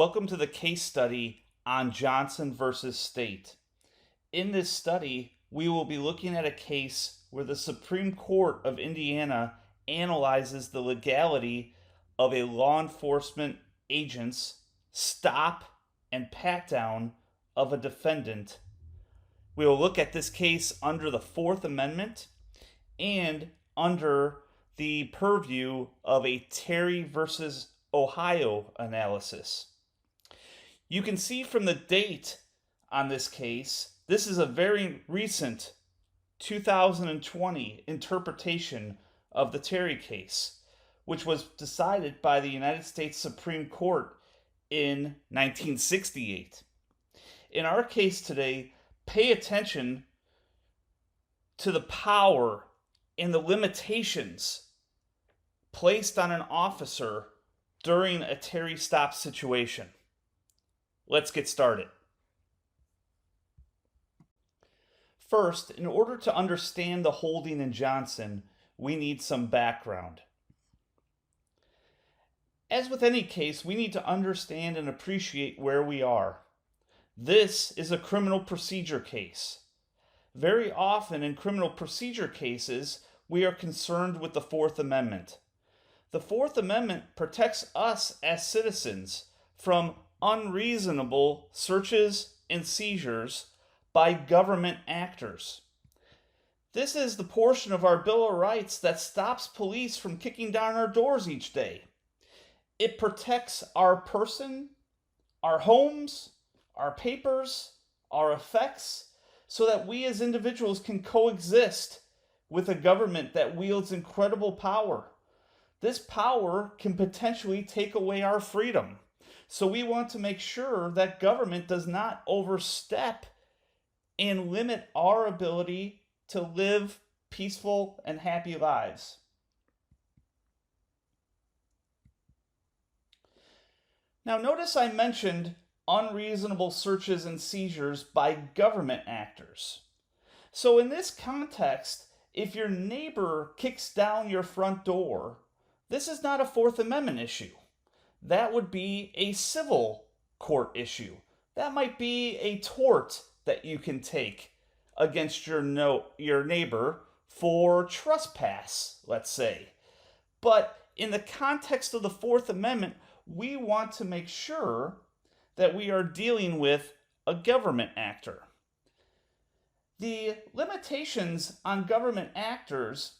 Welcome to the case study on Johnson versus State. In this study, we will be looking at a case where the Supreme Court of Indiana analyzes the legality of a law enforcement agent's stop and pat down of a defendant. We will look at this case under the Fourth Amendment and under the purview of a Terry versus Ohio analysis. You can see from the date on this case, this is a very recent 2020 interpretation of the Terry case, which was decided by the United States Supreme Court in 1968. In our case today, pay attention to the power and the limitations placed on an officer during a Terry stop situation. Let's get started. First, in order to understand the holding in Johnson, we need some background. As with any case, we need to understand and appreciate where we are. This is a criminal procedure case. Very often in criminal procedure cases, we are concerned with the Fourth Amendment. The Fourth Amendment protects us as citizens from unreasonable searches and seizures by government actors. This is the portion of our Bill of Rights that stops police from kicking down our doors each day. It protects our person, our homes, our papers, our effects, so that we as individuals can coexist with a government that wields incredible power. This power can potentially take away our freedom. So we want to make sure that government does not overstep and limit our ability to live peaceful and happy lives. Now notice I mentioned unreasonable searches and seizures by government actors. So in this context, if your neighbor kicks down your front door, this is not a Fourth Amendment issue. That would be a civil court issue. That might be a tort that you can take against your neighbor for trespass, let's say. But in the context of the Fourth Amendment, we want to make sure that we are dealing with a government actor. The limitations on government actors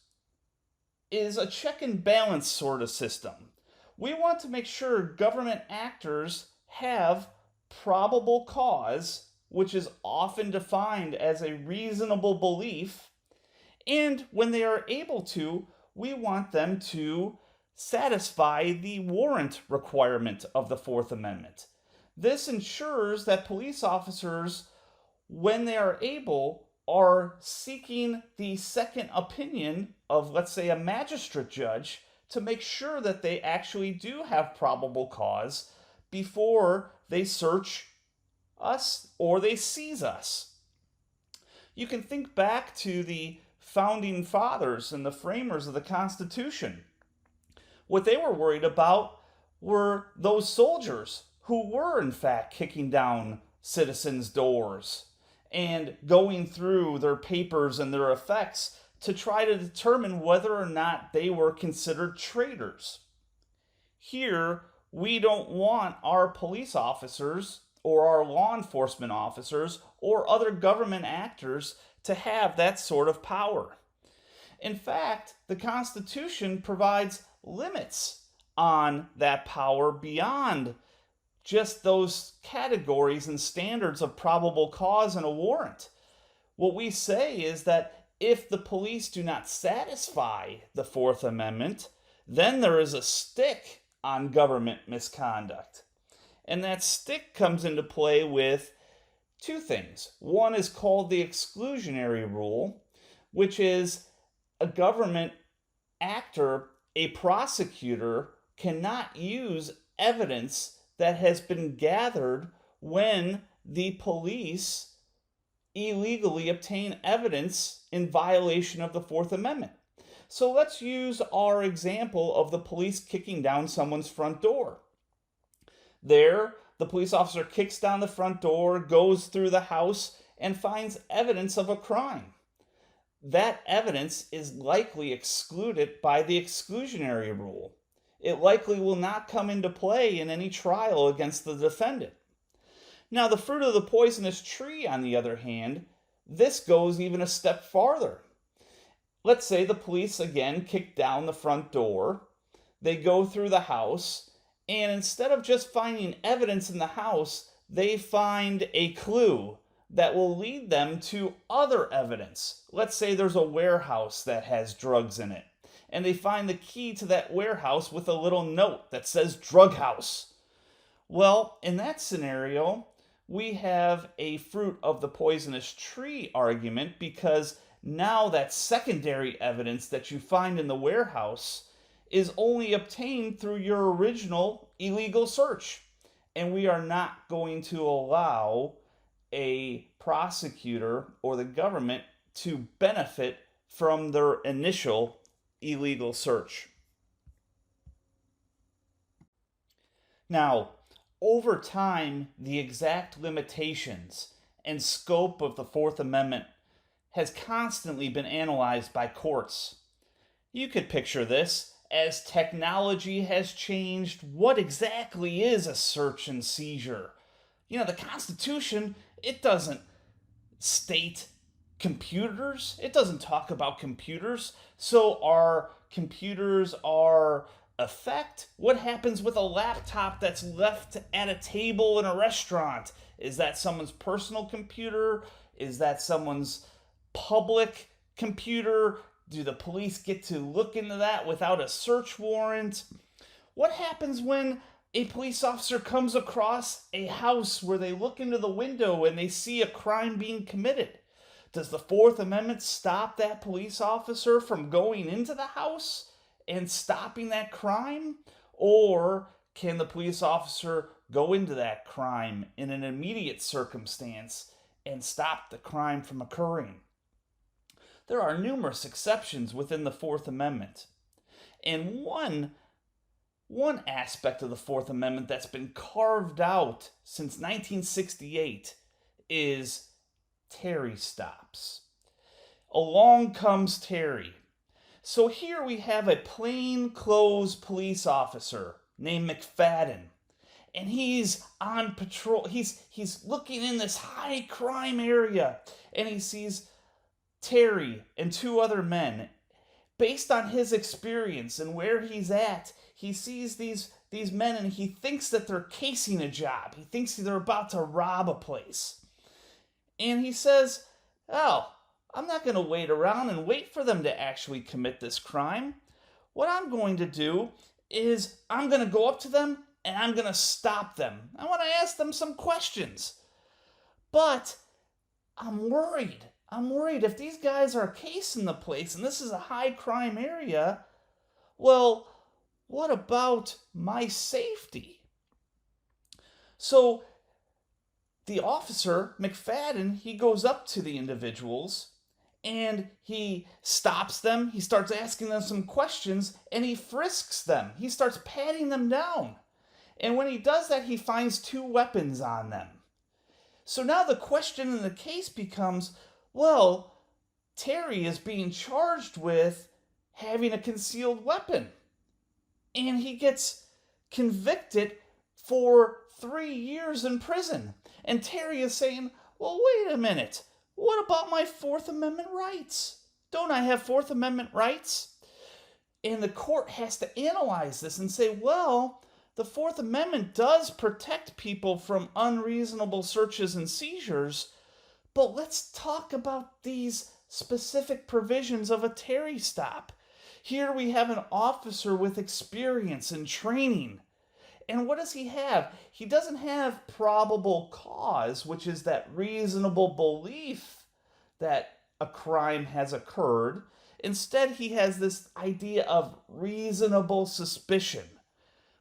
is a check and balance sort of system. We want to make sure government actors have probable cause, which is often defined as a reasonable belief, and when they are able to, we want them to satisfy the warrant requirement of the Fourth Amendment. This ensures that police officers, when they are able, are seeking the second opinion of, let's say, a magistrate judge to make sure that they actually do have probable cause before they search us or they seize us. You can think back to the founding fathers and the framers of the Constitution. What they were worried about were those soldiers who were in fact kicking down citizens' doors and going through their papers and their effects to try to determine whether or not they were considered traitors. Here, we don't want our police officers or our law enforcement officers or other government actors to have that sort of power. In fact, the Constitution provides limits on that power beyond just those categories and standards of probable cause and a warrant. What we say is that if the police do not satisfy the Fourth Amendment, then there is a stick on government misconduct. And that stick comes into play with two things. One is called the exclusionary rule, which is a government actor, a prosecutor, cannot use evidence that has been gathered when the police illegally obtain evidence in violation of the Fourth Amendment. So let's use our example of the police kicking down someone's front door. There, the police officer kicks down the front door, goes through the house, and finds evidence of a crime. That evidence is likely excluded by the exclusionary rule. It likely will not come into play in any trial against the defendant. Now, the fruit of the poisonous tree, on the other hand, this goes even a step farther. Let's say the police again kick down the front door, they go through the house, and instead of just finding evidence in the house, they find a clue that will lead them to other evidence. Let's say there's a warehouse that has drugs in it, and they find the key to that warehouse with a little note that says drug house. Well, in that scenario, we have a fruit of the poisonous tree argument, because now that secondary evidence that you find in the warehouse is only obtained through your original illegal search. And we are not going to allow a prosecutor or the government to benefit from their initial illegal search. Now, over time, the exact limitations and scope of the Fourth Amendment has constantly been analyzed by courts. You could picture this as technology has changed. What exactly is a search and seizure? The Constitution, it doesn't state computers. It doesn't talk about computers. So are computers our effect? What happens with a laptop that's left at a table in a restaurant? Is that someone's personal computer? Is that someone's public computer? Do the police get to look into that without a search warrant? What happens when a police officer comes across a house where they look into the window and they see a crime being committed? Does the Fourth Amendment stop that police officer from going into the house and stopping that crime? Or can the police officer go into that crime in an immediate circumstance and stop the crime from occurring? There are numerous exceptions within the Fourth Amendment. And one aspect of the Fourth Amendment that's been carved out since 1968 is Terry stops. Along comes Terry. So here we have a plainclothes police officer named McFadden. And he's on patrol. He's looking in this high crime area, and he sees Terry and two other men. Based on his experience and where he's at, he sees these men and he thinks that they're casing a job. He thinks they're about to rob a place. And he says, "Oh, I'm not going to wait around and wait for them to actually commit this crime. What I'm going to do is I'm going to go up to them and I'm going to stop them. I want to ask them some questions. But I'm worried. If these guys are casing the place and this is a high crime area, well, what about my safety?" So the officer, McFadden, he goes up to the individuals and he stops them. He starts asking them some questions and he frisks them. He starts patting them down. And when he does that, he finds two weapons on them. So now the question in the case becomes, well, Terry is being charged with having a concealed weapon. And he gets convicted for 3 years in prison. And Terry is saying, well, wait a minute. What about my Fourth Amendment rights? Don't I have Fourth Amendment rights? And the court has to analyze this and say, well, the Fourth Amendment does protect people from unreasonable searches and seizures, but let's talk about these specific provisions of a Terry stop. Here we have an officer with experience and training. And what does he have? He doesn't have probable cause, which is that reasonable belief that a crime has occurred. Instead, he has this idea of reasonable suspicion,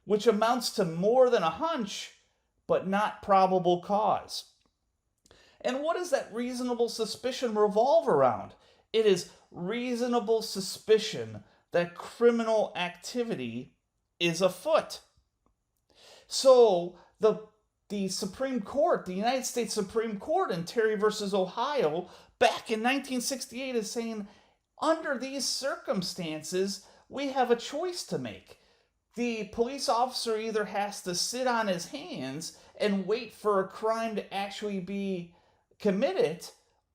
which amounts to more than a hunch, but not probable cause. And what does that reasonable suspicion revolve around? It is reasonable suspicion that criminal activity is afoot. So the the Supreme Court, the United States Supreme Court in Terry versus Ohio, back in 1968 is saying, under these circumstances, we have a choice to make. The police officer either has to sit on his hands and wait for a crime to actually be committed,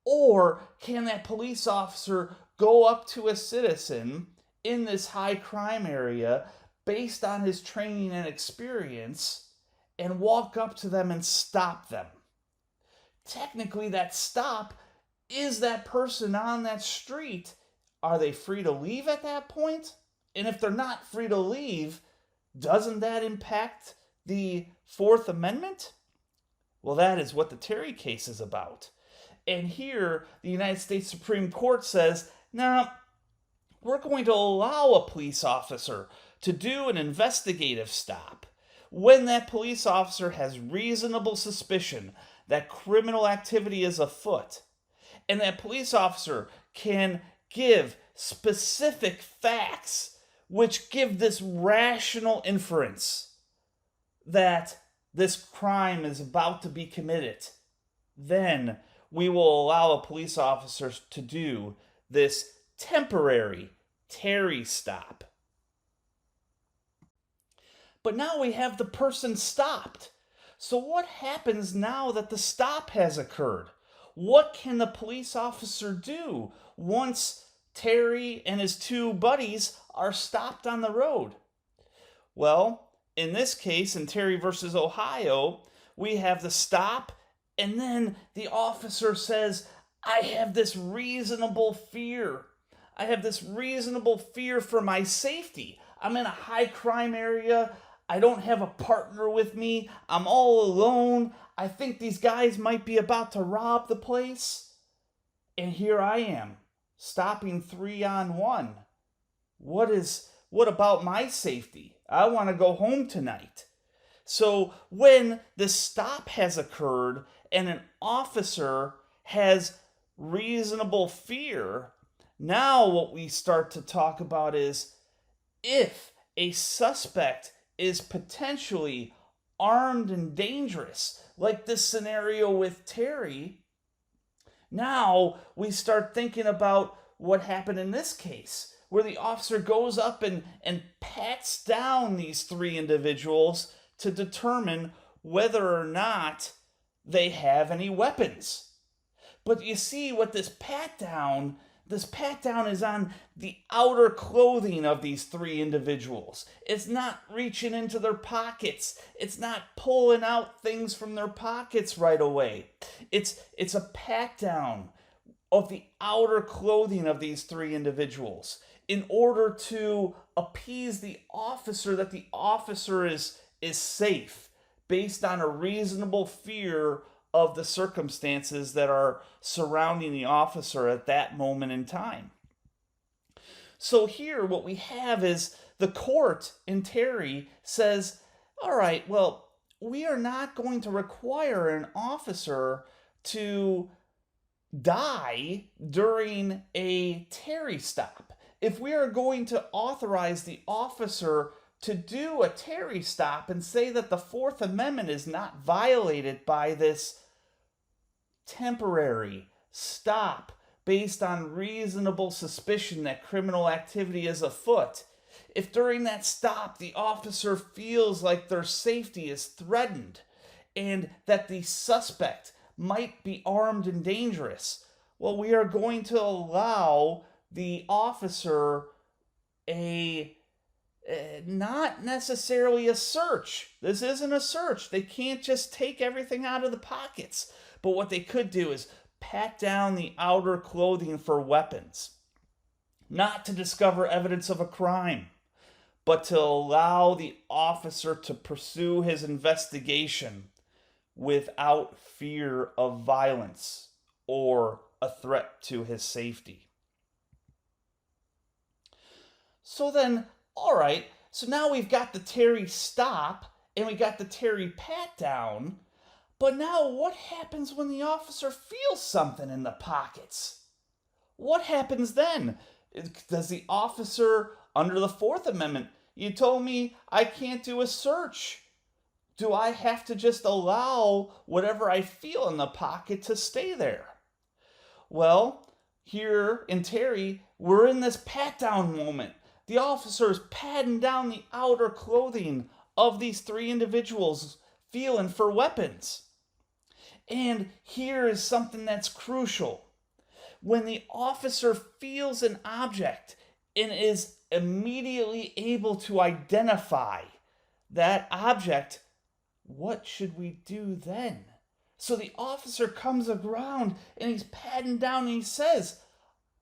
or can that police officer go up to a citizen in this high crime area based on his training and experience and walk up to them and stop them? Technically, that stop is that person on that street. Are they free to leave at that point? And if they're not free to leave, doesn't that impact the Fourth Amendment? Well, that is what the Terry case is about. And here, the United States Supreme Court says, now, we're going to allow a police officer to do an investigative stop when that police officer has reasonable suspicion that criminal activity is afoot, and that police officer can give specific facts which give this rational inference that this crime is about to be committed. Then we will allow a police officer to do this temporary Terry stop. But now we have the person stopped. So what happens now that the stop has occurred? What can the police officer do once Terry and his two buddies are stopped on the road? Well, in this case, in Terry versus Ohio, we have the stop, and then the officer says, I have this reasonable fear. I have this reasonable fear for my safety. I'm in a high crime area. I don't have a partner with me. I'm all alone. I think these guys might be about to rob the place. And here I am, stopping 3-on-1. What about my safety? I want to go home tonight. So when the stop has occurred and an officer has reasonable fear, now what we start to talk about is if a suspect is potentially armed and dangerous, like this scenario with Terry, now we start thinking about what happened in this case, where the officer goes up and pats down these three individuals to determine whether or not they have any weapons. But you see what this pat down is on the outer clothing of these three individuals. It's not reaching into their pockets. It's not pulling out things from their pockets right away. It's a pat down of the outer clothing of these three individuals in order to appease the officer that the officer is safe based on a reasonable fear of the circumstances that are surrounding the officer at that moment in time. So here what we have is the court in Terry says, all right, well, we are not going to require an officer to die during a Terry stop. If we are going to authorize the officer to do a Terry stop and say that the Fourth Amendment is not violated by this temporary stop based on reasonable suspicion that criminal activity is afoot, if during that stop the officer feels like their safety is threatened and that the suspect might be armed and dangerous, well, we are going to allow the officer not necessarily a search. This isn't a search. They can't just take everything out of the pockets. But what they could do is pat down the outer clothing for weapons. Not to discover evidence of a crime, but to allow the officer to pursue his investigation without fear of violence or a threat to his safety. So then, all right, so now we've got the Terry stop and we got the Terry pat down, but now what happens when the officer feels something in the pockets? What happens then? Does the officer, under the Fourth Amendment, you told me I can't do a search. do I have to just allow whatever I feel in the pocket to stay there? Well, here in Terry, we're in this pat down moment. The officer is patting down the outer clothing of these three individuals, feeling for weapons. And here is something that's crucial. When the officer feels an object and is immediately able to identify that object, what should we do then? So the officer comes around and he's patting down and he says,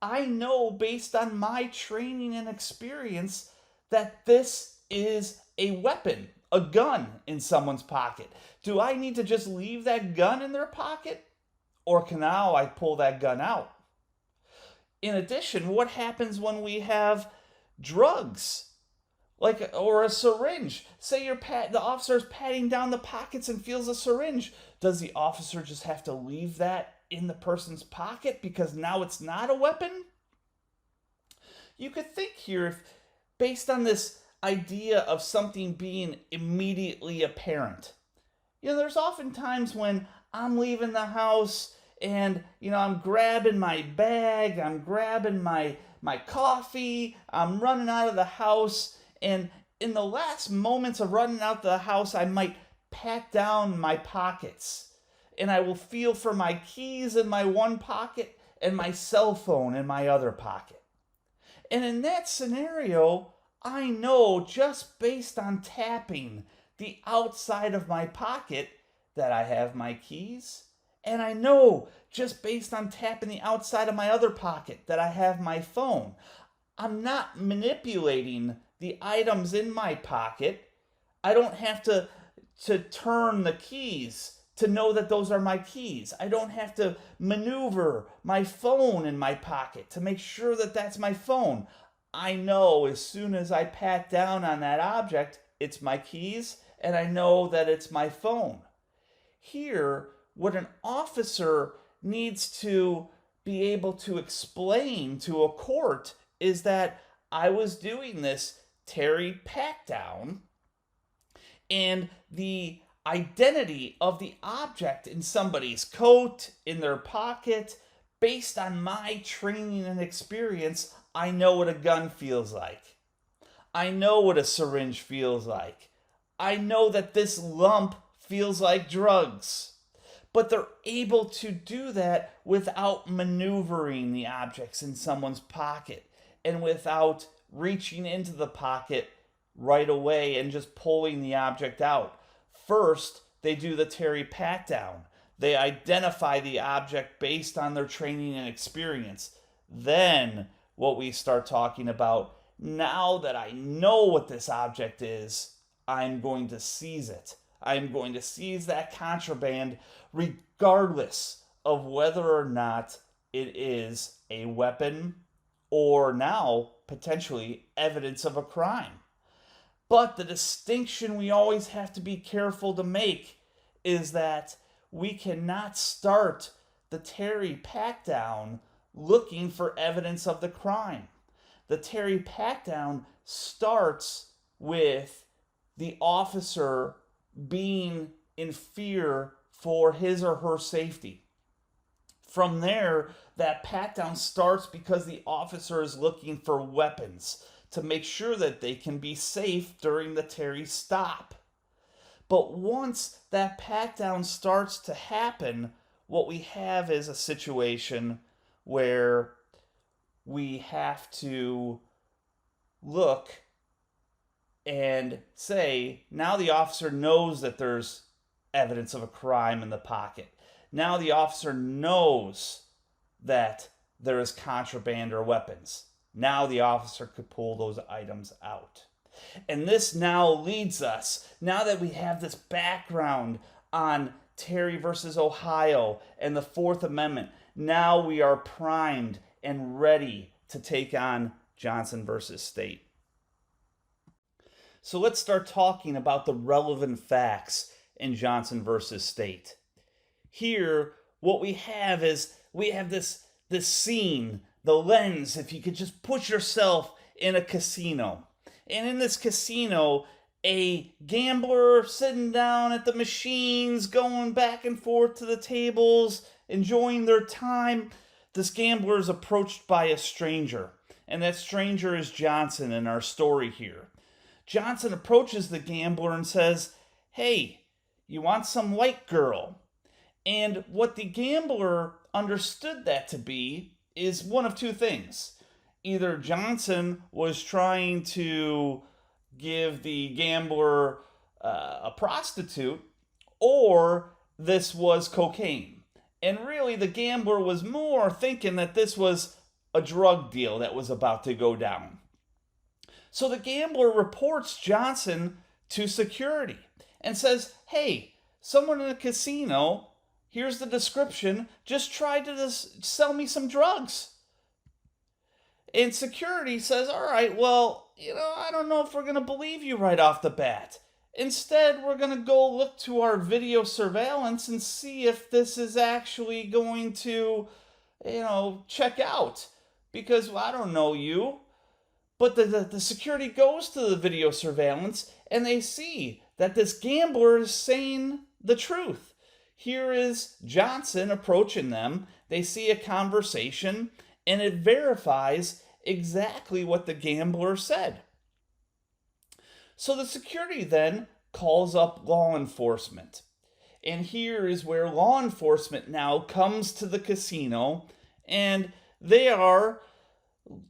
I know based on my training and experience that this is a weapon, a gun in someone's pocket. Do I need to just leave that gun in their pocket? Or can now I pull that gun out? In addition, what happens when we have drugs? Or a syringe. Say the officer's patting down the pockets and feels a syringe. Does the officer just have to leave that in the person's pocket because now it's not a weapon? You could think here, based on this idea of something being immediately apparent. There's often times when I'm leaving the house and, I'm grabbing my bag, I'm grabbing my coffee, I'm running out of the house, and in the last moments of running out of the house, I might pat down my pockets, and I will feel for my keys in my one pocket and my cell phone in my other pocket. And in that scenario, I know just based on tapping the outside of my pocket that I have my keys, and I know just based on tapping the outside of my other pocket that I have my phone. I'm not manipulating the items in my pocket. I don't have to turn the keys to know that those are my keys. I don't have to maneuver my phone in my pocket to make sure that that's my phone. I know as soon as I pat down on that object, it's my keys, and I know that it's my phone. Here, what an officer needs to be able to explain to a court is that I was doing this Terry pat down, and the identity of the object in somebody's coat, in their pocket, based on my training and experience, I know what a gun feels like. I know what a syringe feels like. I know that this lump feels like drugs. But they're able to do that without maneuvering the objects in someone's pocket and without reaching into the pocket right away and just pulling the object out. First, they do the Terry pat down. They identify the object based on their training and experience. Then, what we start talking about, now that I know what this object is, I'm going to seize it. I'm going to seize that contraband regardless of whether or not it is a weapon or now potentially evidence of a crime. But the distinction we always have to be careful to make is that we cannot start the Terry pat down looking for evidence of the crime. The Terry pat down starts with the officer being in fear for his or her safety. From there, that pat down starts because the officer is looking for weapons to make sure that they can be safe during the Terry stop. But once that pat down starts to happen, what we have is a situation where we have to look and say, now the officer knows that there's evidence of a crime in the pocket. Now the officer knows that there is contraband or weapons. Now the officer could pull those items out. And this now leads us, now that we have this background on Terry versus Ohio and the Fourth Amendment, now we are primed and ready to take on Johnson versus State. So let's start talking about the relevant facts in Johnson versus State. Here, what we have is we have this scene, the lens, if you could just put yourself in a casino. And in this casino, a gambler sitting down at the machines, going back and forth to the tables, enjoying their time. This gambler is approached by a stranger, and that stranger is Johnson in our story here. Johnson approaches the gambler and says, "Hey, you want some white girl?" And what the gambler understood that to be is one of two things. Either Johnson was trying to give the gambler a prostitute, or this was cocaine. And really, the gambler was more thinking that this was a drug deal that was about to go down. So the gambler reports Johnson to security and says, "Hey, someone in the casino, here's the description, just tried to sell me some drugs." And security says, "All right, well, I don't know if we're going to believe you right off the bat. Instead, we're going to go look to our video surveillance and see if this is actually going to, check out. Because I don't know you." But the security goes to the video surveillance and they see that this gambler is saying the truth. Here is Johnson approaching them. They see a conversation and it verifies exactly what the gambler said. So the security then calls up law enforcement. And here is where law enforcement now comes to the casino, and they are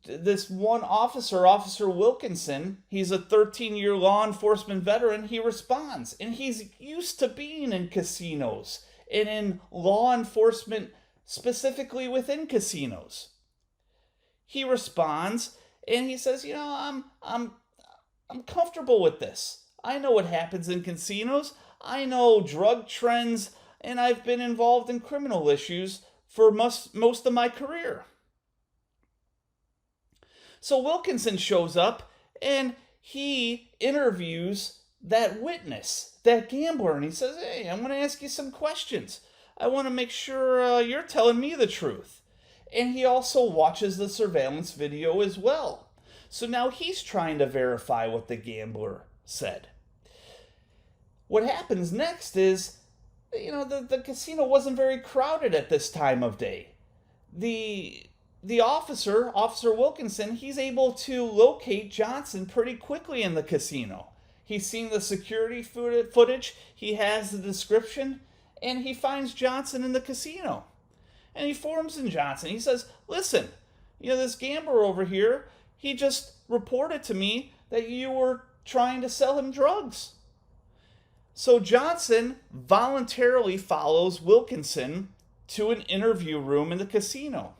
this one officer, Officer Wilkinson. He's a 13-year law enforcement veteran. He responds, and he's used to being in casinos and in law enforcement, specifically within casinos. He responds and he says, I'm comfortable with this. I know what happens in casinos. I know drug trends, and I've been involved in criminal issues for most of my career. So Wilkinson shows up and he interviews that witness, that gambler, and he says, "Hey, I'm going to ask you some questions. I want to make sure you're telling me the truth." And he also watches the surveillance video as well. So now he's trying to verify what the gambler said. What happens next is, the casino wasn't very crowded at this time of day. The officer, Officer Wilkinson, he's able to locate Johnson pretty quickly in the casino. He's seen the security footage, he has the description, and he finds Johnson in the casino. And he informs Johnson. He says, "Listen, this gambler over here, he just reported to me that you were trying to sell him drugs." So Johnson voluntarily follows Wilkinson to an interview room in the casino.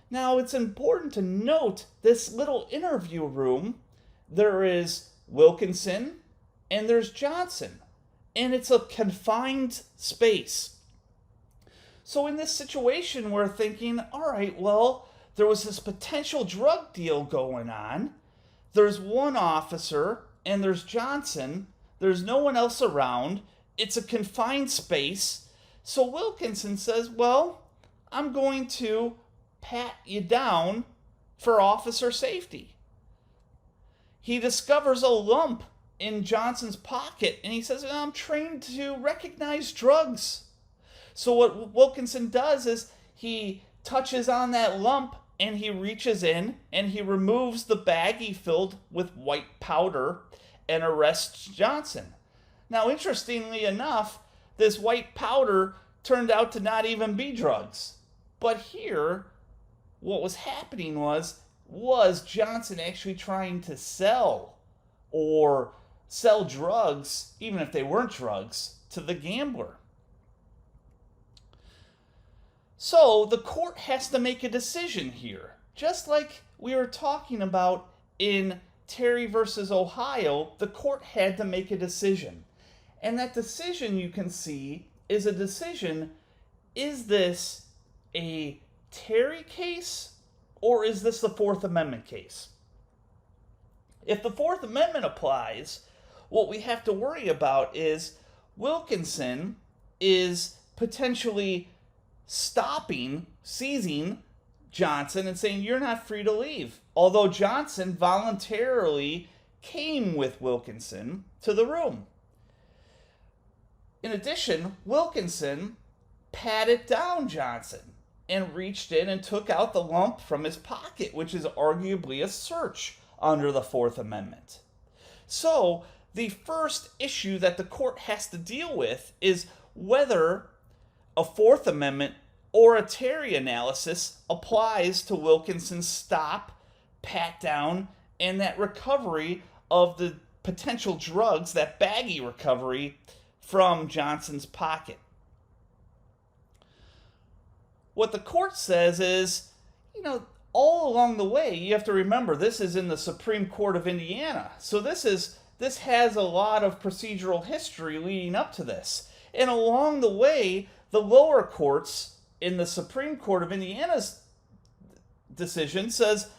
Now, it's important to note this little interview room. There is Wilkinson and there's Johnson, and it's a confined space. So in this situation, we're thinking, all right, well, there was this potential drug deal going on. There's one officer and there's Johnson. There's no one else around. It's a confined space. So Wilkinson says, "Well, I'm going to pat you down for officer safety." He discovers a lump in Johnson's pocket and he says, "I'm trained to recognize drugs." So what Wilkinson does is he touches on that lump and he reaches in and he removes the baggie filled with white powder and arrests Johnson. Now, interestingly enough, this white powder turned out to not even be drugs. But here, what was happening was Johnson actually trying to sell drugs, even if they weren't drugs, to the gambler. So the court has to make a decision here. Just like we were talking about in Terry versus Ohio, the court had to make a decision. And that decision, you can see, is a decision, is this a Terry case or is this the Fourth Amendment case? If the Fourth Amendment applies, what we have to worry about is Wilkinson is potentially seizing Johnson and saying, "You're not free to leave." Although Johnson voluntarily came with Wilkinson to the room. In addition, Wilkinson patted down Johnson and reached in and took out the lump from his pocket, which is arguably a search under the Fourth Amendment. So, the first issue that the court has to deal with is whether a Fourth Amendment or a Terry analysis applies to Wilkinson's stop, pat down, and that recovery of the potential drugs, that baggie recovery from Johnson's pocket. What the court says is, all along the way, you have to remember this is in the Supreme Court of Indiana. So this has a lot of procedural history leading up to this. And along the way, the lower courts in the Supreme Court of Indiana's decision says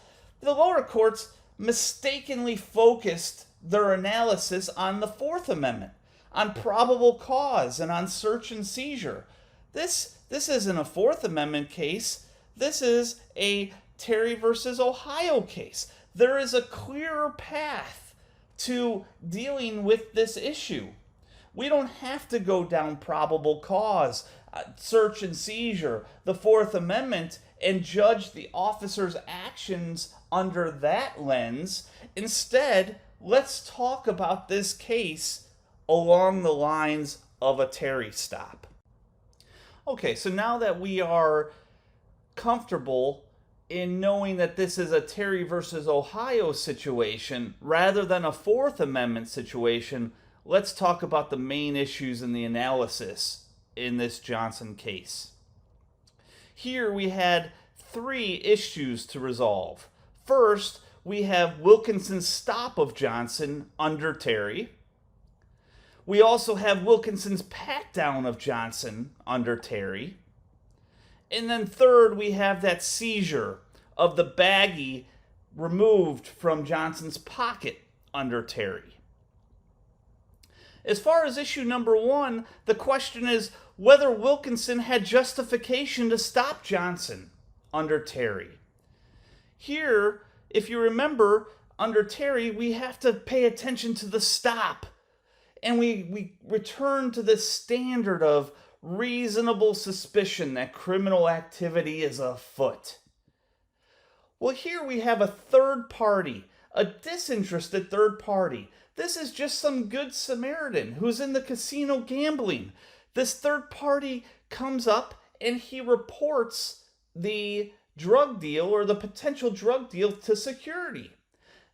the lower courts mistakenly focused their analysis on the Fourth Amendment, on probable cause, and on search and seizure. This isn't a Fourth Amendment case. This is a Terry versus Ohio case. There is a clearer path to dealing with this issue. We don't have to go down probable cause, search and seizure, the Fourth Amendment, and judge the officer's actions under that lens. Instead, let's talk about this case along the lines of a Terry stop. Okay, so now that we are comfortable in knowing that this is a Terry versus Ohio situation rather than a Fourth Amendment situation, let's talk about the main issues in the analysis in this Johnson case. Here we had 3 issues to resolve. First, we have Wilkinson's stop of Johnson under Terry. We also have Wilkinson's pat down of Johnson under Terry. And then third, we have that seizure of the baggie removed from Johnson's pocket under Terry. As far as issue number 1, the question is whether Wilkinson had justification to stop Johnson under Terry. Here, if you remember, under Terry, we have to pay attention to the stop. And we return to this standard of reasonable suspicion that criminal activity is afoot. Well, here we have a third party, a disinterested third party. This is just some good Samaritan who's in the casino gambling. This third party comes up and he reports the drug deal or the potential drug deal to security.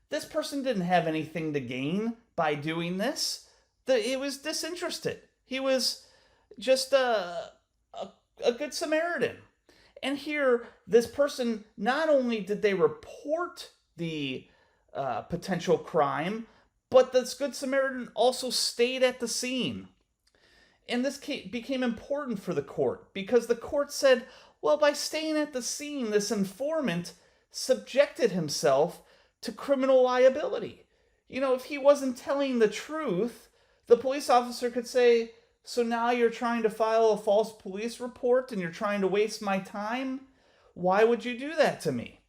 This person didn't have anything to gain by doing this. He was disinterested. He was just a good Samaritan. And here, this person, not only did they report the potential crime, but this good Samaritan also stayed at the scene. And this became important for the court because the court said, well, by staying at the scene, this informant subjected himself to criminal liability. If he wasn't telling the truth, the police officer could say, so now you're trying to file a false police report and you're trying to waste my time? Why would you do that to me?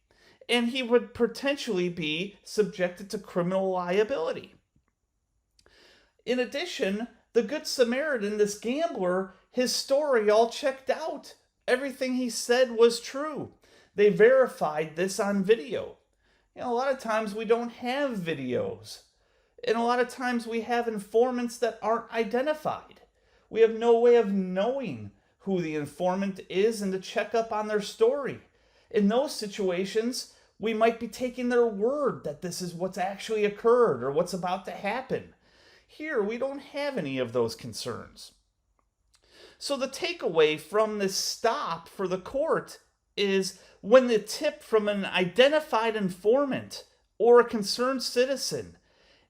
And he would potentially be subjected to criminal liability. In addition, the Good Samaritan, this gambler, his story all checked out. Everything he said was true. They verified this on video. A lot of times we don't have videos. And a lot of times we have informants that aren't identified. We have no way of knowing who the informant is and to check up on their story. In those situations, we might be taking their word that this is what's actually occurred or what's about to happen. Here, we don't have any of those concerns. So the takeaway from this stop for the court is when the tip from an identified informant or a concerned citizen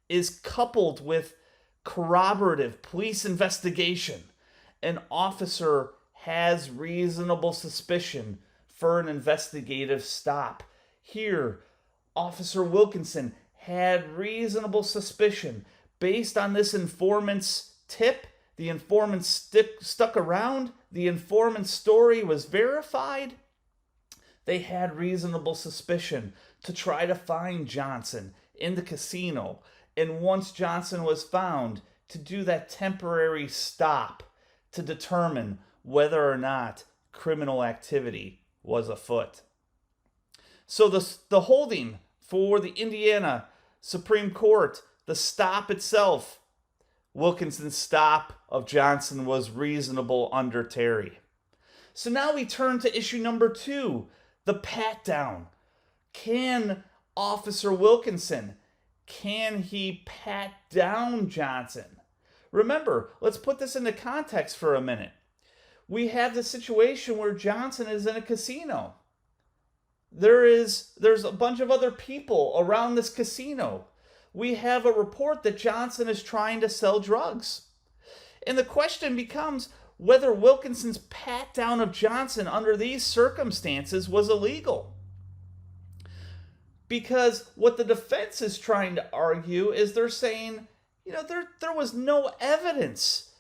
is coupled with corroborative police investigation, an officer has reasonable suspicion for an investigative stop. Here, Officer Wilkinson had reasonable suspicion based on this informant's tip. The informant stuck around. The informant's story was verified. They had reasonable suspicion to try to find Johnson in the casino And once Johnson was found, to do that temporary stop to determine whether or not criminal activity was afoot. So the holding for the Indiana Supreme Court, the stop itself, Wilkinson's stop of Johnson was reasonable under Terry. So now we turn to issue number 2, the pat down. Can Officer Wilkinson, can he pat down Johnson? Remember, let's put this into context for a minute. We have the situation where Johnson is in a casino. There's a bunch of other people around this casino. We have a report that Johnson is trying to sell drugs. And the question becomes whether Wilkinson's pat down of Johnson under these circumstances was illegal. Because what the defense is trying to argue is they're saying, there was no evidence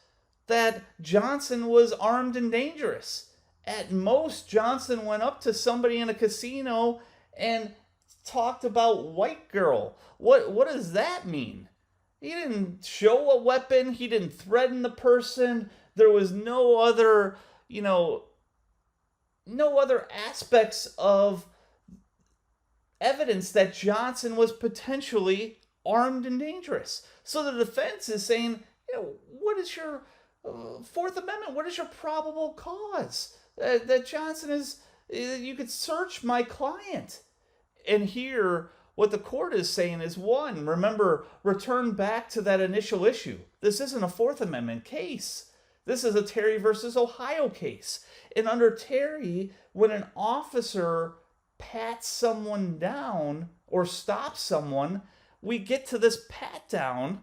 that Johnson was armed and dangerous. At most, Johnson went up to somebody in a casino and talked about white girl. What does that mean? He didn't show a weapon. He didn't threaten the person. There was no other aspects of evidence that Johnson was potentially armed and dangerous. So the defense is saying, what is your Fourth Amendment? What is your probable cause? That Johnson is, you could search my client. And here, what the court is saying is, one, remember, return back to that initial issue. This isn't a Fourth Amendment case. This is a Terry versus Ohio case. And under Terry, when an officer pats someone down or stops someone, we get to this pat down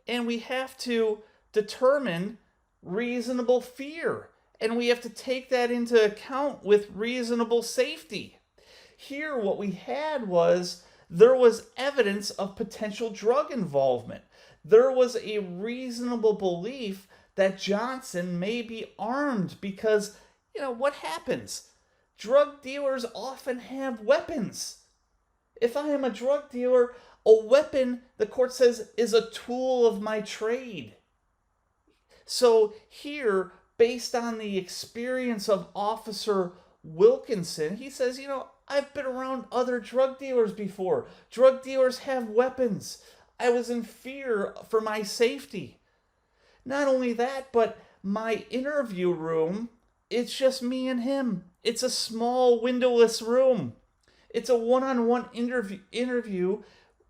and we have to determine reasonable fear. And we have to take that into account with reasonable safety. Here, what we had was there was evidence of potential drug involvement. There was a reasonable belief that Johnson may be armed because, what happens? Drug dealers often have weapons. If I am a drug dealer, a weapon, the court says, is a tool of my trade. So here, based on the experience of Officer Wilkinson, he says, I've been around other drug dealers before. Drug dealers have weapons. I was in fear for my safety. Not only that, but my interview room, it's just me and him. It's a small windowless room. It's a one-on-one interview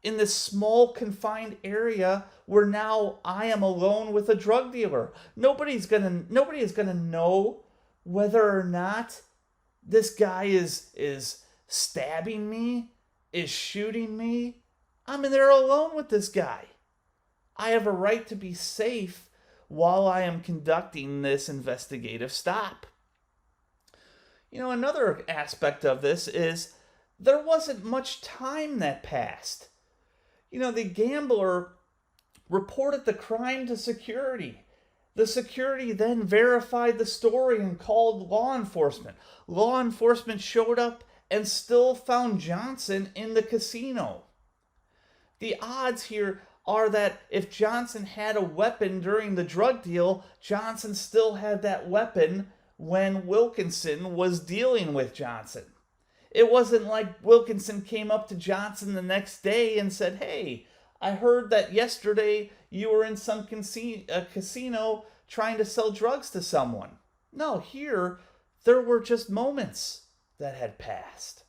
in this small confined area where now I am alone with a drug dealer. Nobody is gonna know whether or not this guy is stabbing me, is shooting me. I'm in there alone with this guy. I have a right to be safe while I am conducting this investigative stop. Another aspect of this is there wasn't much time that passed. The gambler reported the crime to security. The security then verified the story and called law enforcement. Law enforcement showed up and still found Johnson in the casino. The odds here are that if Johnson had a weapon during the drug deal, Johnson still had that weapon when Wilkinson was dealing with Johnson. It wasn't like Wilkinson came up to Johnson the next day and said, hey, I heard that yesterday you were in some casino trying to sell drugs to someone. No, here, there were just moments that had passed.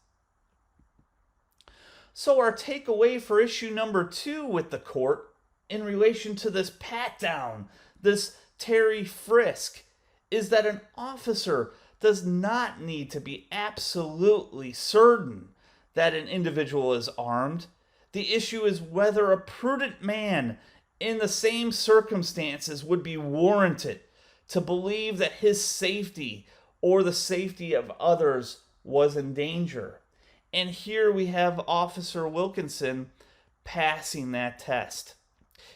So our takeaway for issue number 2 with the court in relation to this pat down, this Terry Frisk, is that an officer does not need to be absolutely certain that an individual is armed. The issue is whether a prudent man in the same circumstances would be warranted to believe that his safety or the safety of others was in danger. And here we have Officer Wilkinson passing that test.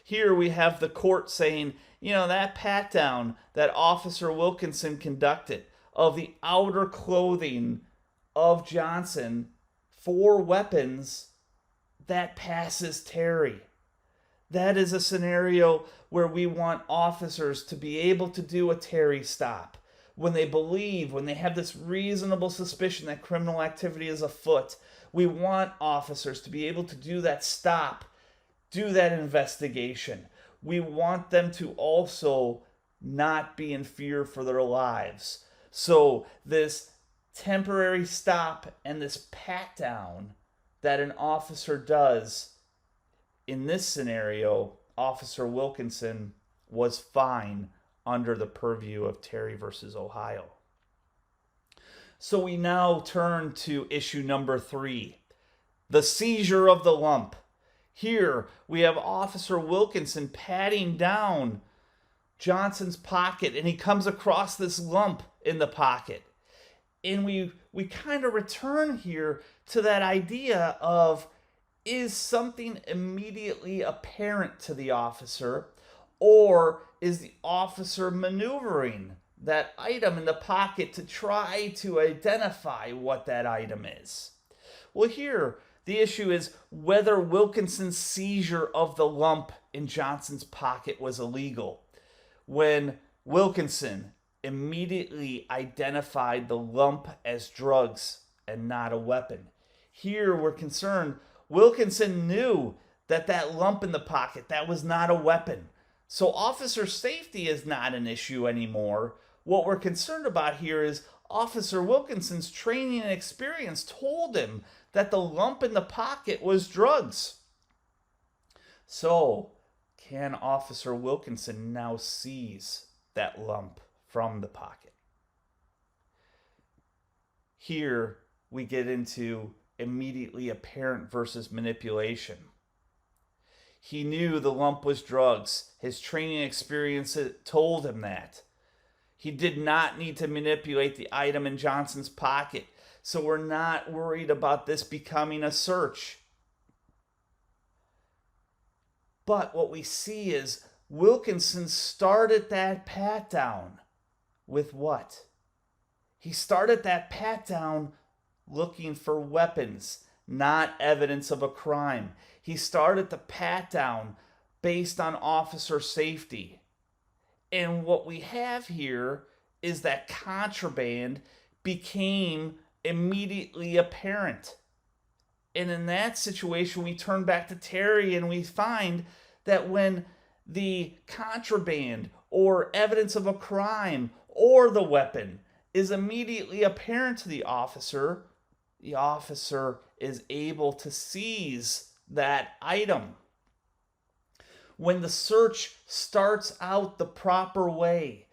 Here we have the court saying, that pat down that Officer Wilkinson conducted of the outer clothing of Johnson for weapons that passes Terry. That is a scenario where we want officers to be able to do a Terry stop. When they have this reasonable suspicion that criminal activity is afoot, we want officers to be able to do that stop, do that investigation. We want them to also not be in fear for their lives. So this temporary stop and this pat down that an officer does, in this scenario, Officer Wilkinson was fine under the purview of Terry versus Ohio. So we now turn to issue number 3, the seizure of the lump. Here we have Officer Wilkinson patting down Johnson's pocket, and he comes across this lump in the pocket. And we kind of return here to that idea of, is something immediately apparent to the officer, or is the officer maneuvering that item in the pocket to try to identify what that item is? Well, here the issue is whether Wilkinson's seizure of the lump in Johnson's pocket was illegal. When Wilkinson immediately identified the lump as drugs and not a weapon. Here we're concerned Wilkinson knew that that lump in the pocket, that was not a weapon. So officer safety is not an issue anymore. What we're concerned about here is Officer Wilkinson's training and experience told him that the lump in the pocket was drugs. So, can Officer Wilkinson now seize that lump from the pocket? Here we get into immediately apparent versus manipulation. He knew the lump was drugs. His training experience told him that. He did not need to manipulate the item in Johnson's pocket, so we're not worried about this becoming a search. But what we see is Wilkinson started that pat down with what? He started that pat down looking for weapons, not evidence of a crime. He started the pat down based on officer safety. And what we have here is that contraband became immediately apparent. And in that situation, we turn back to Terry and we find that when the contraband or evidence of a crime or the weapon is immediately apparent to the officer is able to seize that item. When the search starts out the proper way,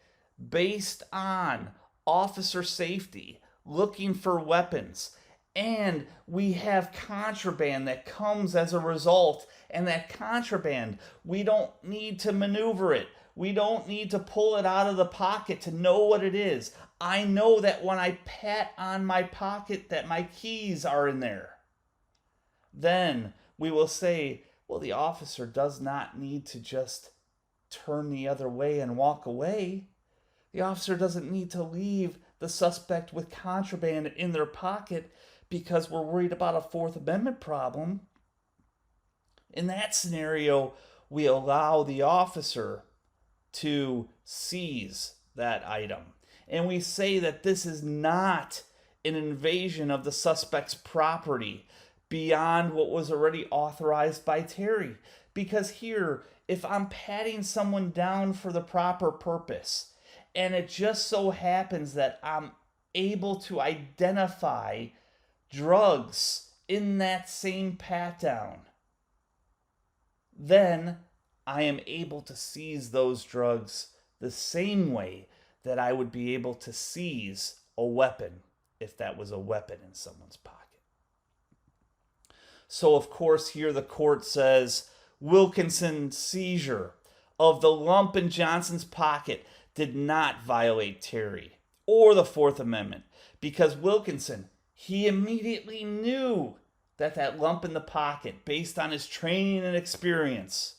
based on officer safety, looking for weapons, and we have contraband that comes as a result, and that contraband, we don't need to maneuver it. We don't need to pull it out of the pocket to know what it is. I know that when I pat on my pocket that my keys are in there. Then we will say, well, the officer does not need to just turn the other way and walk away. The officer doesn't need to leave the suspect with contraband in their pocket because we're worried about a Fourth Amendment problem. In that scenario, we allow the officer to seize that item. And we say that this is not an invasion of the suspect's property beyond what was already authorized by Terry. Because here, if I'm patting someone down for the proper purpose, and it just so happens that I'm able to identify drugs in that same pat down, then I am able to seize those drugs the same way that I would be able to seize a weapon if that was a weapon in someone's pocket. So, of course, here the court says Wilkinson's seizure of the lump in Johnson's pocket did not violate Terry or the Fourth Amendment because Wilkinson, he immediately knew that that lump in the pocket, based on his training and experience,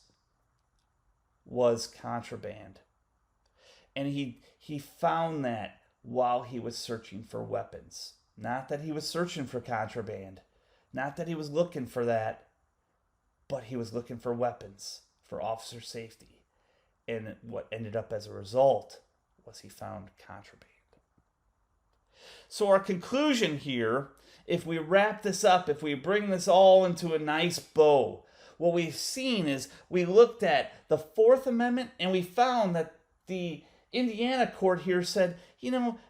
was contraband. And he found that while he was searching for weapons. Not that he was searching for contraband. Not that he was looking for that. but he was looking for weapons for officer safety. And what ended up as a result was he found contraband. So our conclusion here, if we wrap this up, if we bring this all into a nice bow, what we've seen is we looked at the Fourth Amendment and we found that the Indiana court here said,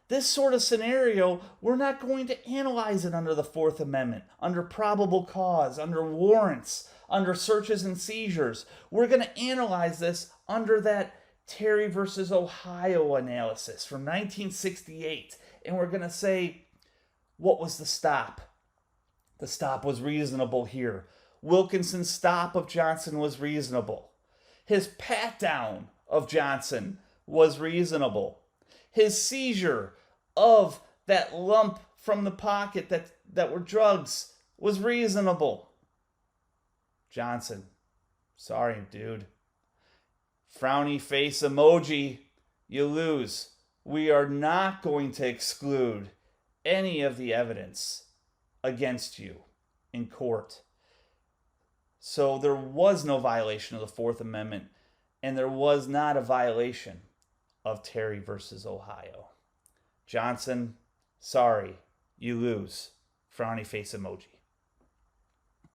this sort of scenario, we're not going to analyze it under the Fourth Amendment, under probable cause, under warrants, under searches and seizures. We're going to analyze this under that Terry versus Ohio analysis from 1968. And we're going to say, what was the stop? The stop was reasonable here. Wilkinson's stop of Johnson was reasonable. His pat down of Johnson was reasonable. His seizure of that lump from the pocket that were drugs was reasonable. Johnson, sorry, dude. Frowny face emoji, you lose. We are not going to exclude any of the evidence against you in court. So there was no violation of the Fourth Amendment, and there was not a violation of Terry versus Ohio. Johnson, sorry, you lose. Frowny face emoji.